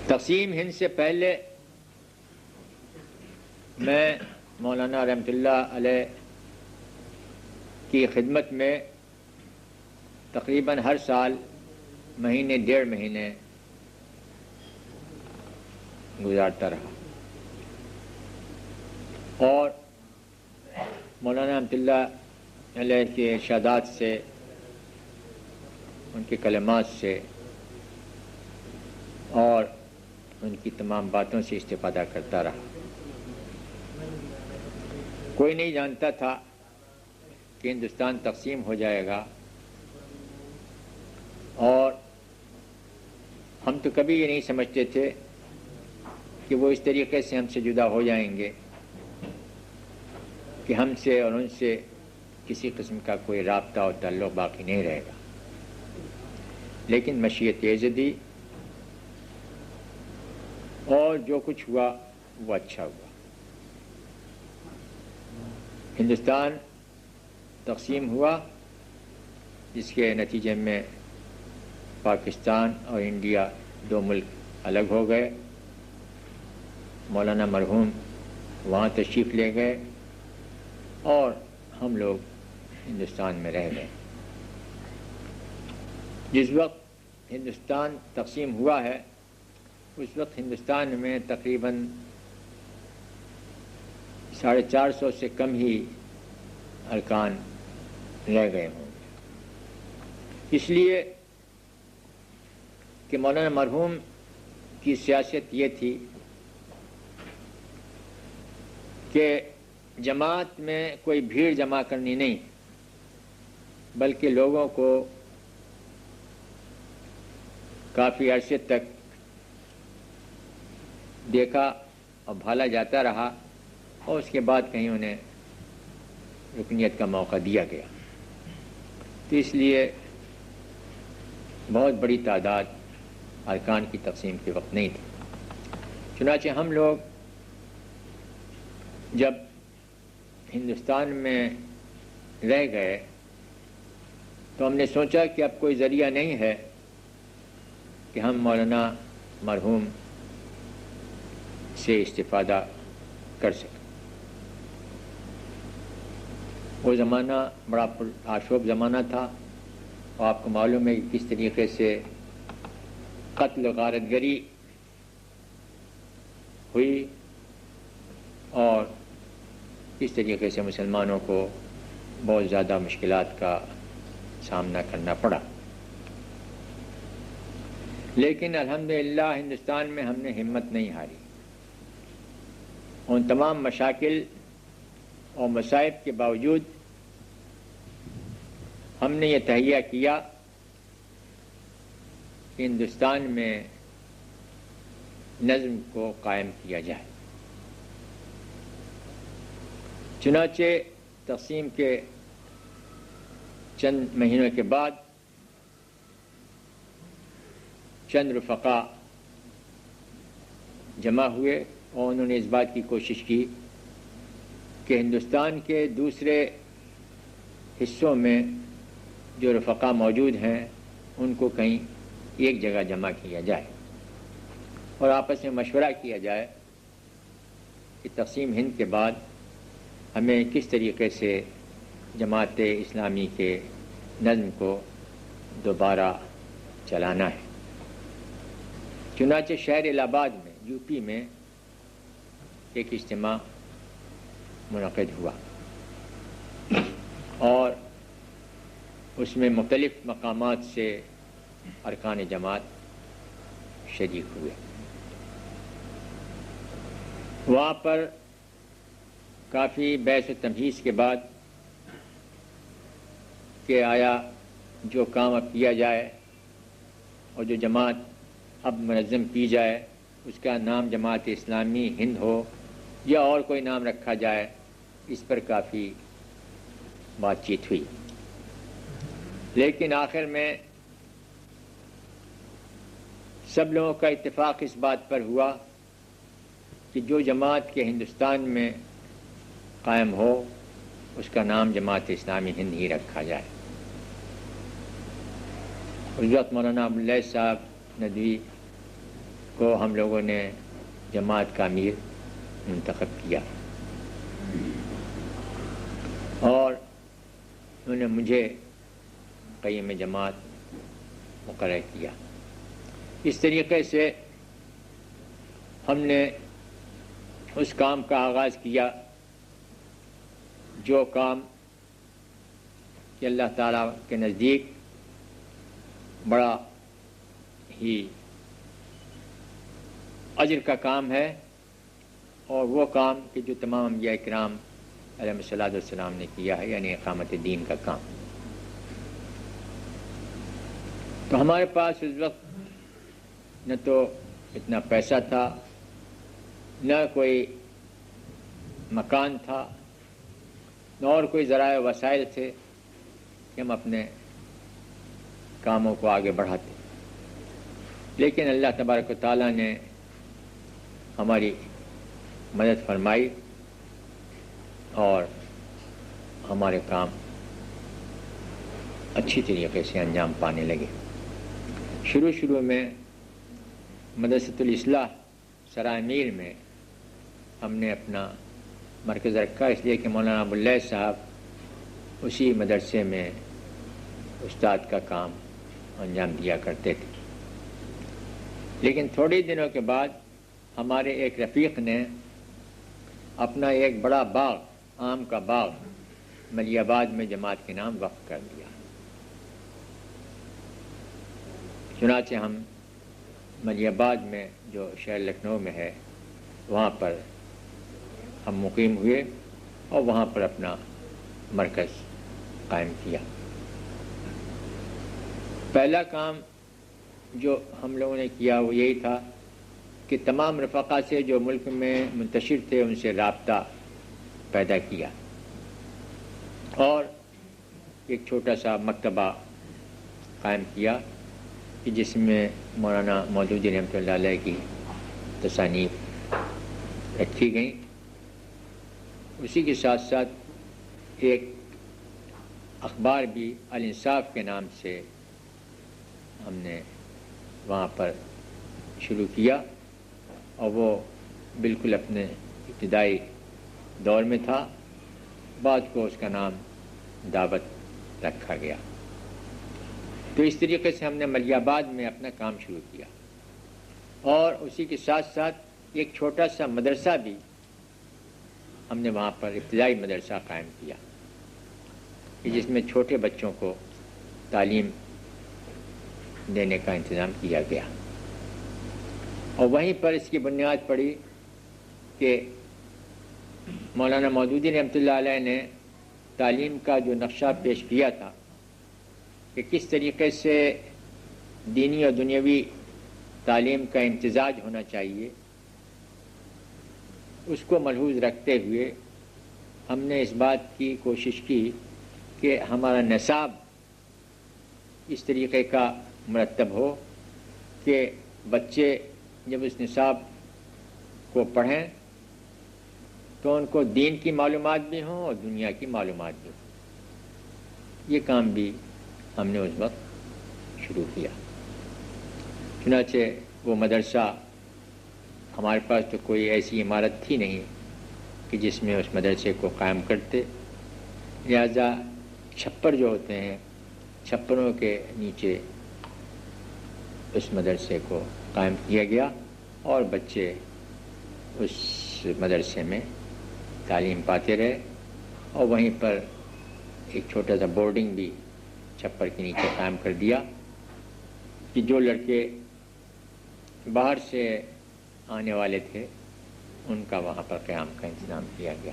تقسیم ہند سے پہلے میں مولانا رحمۃ اللہ علیہ کی خدمت میں تقریباً ہر سال مہینے ڈیڑھ مہینے گزارتا رہا اور مولانا رحمۃ اللہ علیہ کے ارشادات سے، ان کے کلمات سے اور ان کی تمام باتوں سے استفادہ کرتا رہا۔ کوئی نہیں جانتا تھا کہ ہندوستان تقسیم ہو جائے گا، اور ہم تو کبھی یہ نہیں سمجھتے تھے کہ وہ اس طریقے سے ہم سے جدا ہو جائیں گے کہ ہم سے اور ان سے کسی قسم کا کوئی رابطہ اور تعلق باقی نہیں رہے گا، لیکن مشیت ازلی اور جو کچھ ہوا وہ اچھا ہوا۔ ہندوستان تقسیم ہوا، جس کے نتیجے میں پاکستان اور انڈیا دو ملک الگ ہو گئے۔ مولانا مرحوم وہاں تشریف لے گئے اور ہم لوگ ہندوستان میں رہ گئے۔ جس وقت ہندوستان تقسیم ہوا ہے اس وقت ہندوستان میں تقریباً 450 سے کم ہی ارکان رہ گئے ہوں گے، اس لیے کہ مولانا مرحوم کی سیاست یہ تھی کہ جماعت میں کوئی بھیڑ جمع کرنی نہیں، بلکہ لوگوں کو کافی عرصے تک دیکھا اور بھالا جاتا رہا، اور اس کے بعد کہیں انہیں رکنیت کا موقع دیا گیا۔ تو اس لیے بہت بڑی تعداد ارکان کی تقسیم کے وقت نہیں تھی۔ چنانچہ ہم لوگ جب ہندوستان میں رہ گئے تو ہم نے سوچا کہ اب کوئی ذریعہ نہیں ہے کہ ہم مولانا مرحوم سے استفادہ کر سکیں۔ وہ زمانہ بڑا آشوب زمانہ تھا، اور آپ کو معلوم ہے کہ کس طریقے سے قتل و غارت گری ہوئی اور کس طریقے سے مسلمانوں کو بہت زیادہ مشکلات کا سامنا کرنا پڑا۔ لیکن الحمدللہ ہندوستان میں ہم نے ہمت نہیں ہاری۔ ان تمام مشاکل اور مصائب کے باوجود ہم نے یہ تہیہ کیا کہ ہندوستان میں نظم کو قائم کیا جائے۔ چنانچہ تقسیم کے چند مہینوں کے بعد چند رفقا جمع ہوئے اور انہوں نے اس بات کی کوشش کی کہ ہندوستان کے دوسرے حصوں میں جو رفقا موجود ہیں ان کو کہیں ایک جگہ جمع کیا جائے اور آپس میں مشورہ کیا جائے کہ تقسیم ہند کے بعد ہمیں کس طریقے سے جماعت اسلامی کے نظم کو دوبارہ چلانا ہے۔ چنانچہ شہر الہ آباد میں یو پی میں ایک اجتماع منعقد ہوا اور اس میں مختلف مقامات سے ارکان جماعت شریک ہوئے۔ وہاں پر کافی بحث و تمہیز کے بعد کہ آیا جو کام اب کیا جائے اور جو جماعت اب منظم کی جائے اس کا نام جماعت اسلامی ہند ہو یا اور کوئی نام رکھا جائے، اس پر کافی بات چیت ہوئی۔ لیکن آخر میں سب لوگوں کا اتفاق اس بات پر ہوا کہ جو جماعت کے ہندوستان میں قائم ہو اس کا نام جماعت اسلامی ہند ہی رکھا جائے۔ اس وقت مولانا عبداللہ صاحب ندوی کو ہم لوگوں نے جماعت کا امیر منتخب کیا اور انہوں نے مجھے قیم جماعت مقرر کیا۔ اس طریقے سے ہم نے اس کام کا آغاز کیا جو کام کہ اللہ تعالیٰ کے نزدیک بڑا ہی اجر کا کام ہے، اور وہ کام کہ جو تمام انبیاء کرام علیہ الصلوۃ والسلام نے کیا ہے، یعنی اقامت دین کا کام۔ تو ہمارے پاس اس وقت نہ تو اتنا پیسہ تھا، نہ کوئی مکان تھا، نہ اور کوئی ذرائع وسائل تھے کہ ہم اپنے کاموں کو آگے بڑھاتے، لیکن اللہ تبارک و تعالیٰ نے ہماری مدد فرمائی اور ہمارے کام اچھی طریقے سے انجام پانے لگے۔ شروع میں مدرسۃ الاصلاح سرائے میر میں ہم نے اپنا مرکز رکھا، اس لیے کہ مولانا ابواللیث صاحب اسی مدرسے میں استاد کا کام انجام دیا کرتے تھے۔ لیکن تھوڑے دنوں کے بعد ہمارے ایک رفیق نے اپنا ایک بڑا باغ، آم کا باغ، ملی آباد میں جماعت کے نام وقف کر دیا۔ چنانچہ ہم ملی آباد میں جو شہر لکھنؤ میں ہے وہاں پر ہم مقیم ہوئے اور وہاں پر اپنا مرکز قائم کیا۔ پہلا کام جو ہم لوگوں نے کیا وہ یہی تھا کہ تمام رفقا سے جو ملک میں منتشر تھے ان سے رابطہ پیدا کیا اور ایک چھوٹا سا مکتبہ قائم کیا کہ جس میں مولانا مودودی رحمۃ اللہ علیہ کی تصانیف رکھی گئیں۔ اسی کے ساتھ ساتھ ایک اخبار بھی الانصاف کے نام سے ہم نے وہاں پر شروع کیا، اور وہ بالکل اپنے ابتدائی دور میں تھا، بعد کو اس کا نام دعوت رکھا گیا۔ تو اس طریقے سے ہم نے ملی آباد میں اپنا کام شروع کیا، اور اسی کے ساتھ ساتھ ایک چھوٹا سا مدرسہ بھی ہم نے وہاں پر ابتدائی مدرسہ قائم کیا کہ جس میں چھوٹے بچوں کو تعلیم دینے کا انتظام کیا گیا، اور وہیں پر اس کی بنیاد پڑی کہ مولانا مودودی رحمۃ اللہ علیہ نے تعلیم کا جو نقشہ پیش کیا تھا کہ کس طریقے سے دینی اور دنیاوی تعلیم کا امتزاج ہونا چاہیے، اس کو ملحوظ رکھتے ہوئے ہم نے اس بات کی کوشش کی کہ ہمارا نصاب اس طریقے کا مرتب ہو کہ بچے جب اس نصاب کو پڑھیں تو ان کو دین کی معلومات بھی ہوں اور دنیا کی معلومات بھی ہوں۔ یہ کام بھی ہم نے اس وقت شروع کیا۔ چنانچہ وہ مدرسہ، ہمارے پاس تو کوئی ایسی عمارت تھی نہیں کہ جس میں اس مدرسے کو قائم کرتے، لہذا چھپر جو ہوتے ہیں، چھپروں کے نیچے اس مدرسے کو قائم کیا گیا، اور بچے اس مدرسے میں تعلیم پاتے رہے، اور وہیں پر ایک چھوٹا سا بورڈنگ بھی چھپر کے نیچے قائم کر دیا کہ جو لڑکے باہر سے آنے والے تھے ان کا وہاں پر قیام کا انتظام کیا گیا۔